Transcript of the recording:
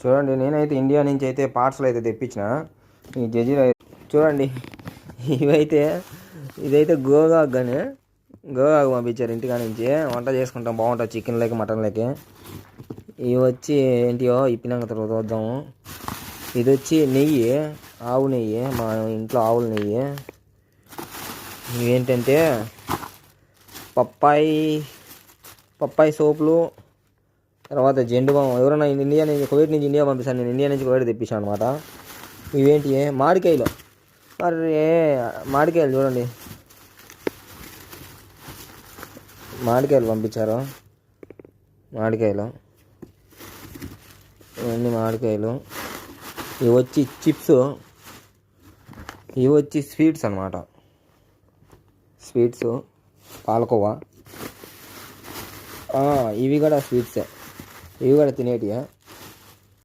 చూడండి, నేనైతే ఇండియా నుంచి అయితే పార్సల్ అయితే తెప్పించిన ఈ జజీరా. చూడండి, ఇవైతే ఇదైతే గోగాకు కానీ గోగాకు పంపించారు ఇంటికా నుంచి. వంట చేసుకుంటాం, బాగుంటుంది చికెన్ లేక మటన్ లేక. ఇవి వచ్చి ఏంటియో ఇప్పినాక తర్వాత చూద్దాము. ఇది వచ్చి నెయ్యి, ఆవు నెయ్యి, మా ఇంట్లో ఆవుల నెయ్యి. ఇవేంటంటే పప్పాయి సోపులు, తర్వాత జెండు బామ్. ఎవరైనా ఇండియా నుంచి కువైట్ నుంచి ఇండియా పంపిస్తాను, నేను ఇండియా నుంచి కువైట్ తెప్పించాను అనమాట. ఇవేంటి మామిడికాయలు. మరి మామిడికాయలు చూడండి, మామిడికాయలు పంపించారు. మామిడికాయలు, ఇవన్నీ మామిడికాయలు. ఇవి వచ్చి చిప్స్, ఇవి వచ్చి స్వీట్స్ అనమాట. స్వీట్స్, పాలకోవా. ఇవి కూడా స్వీట్సే, ఇవి కూడా తినేటివే.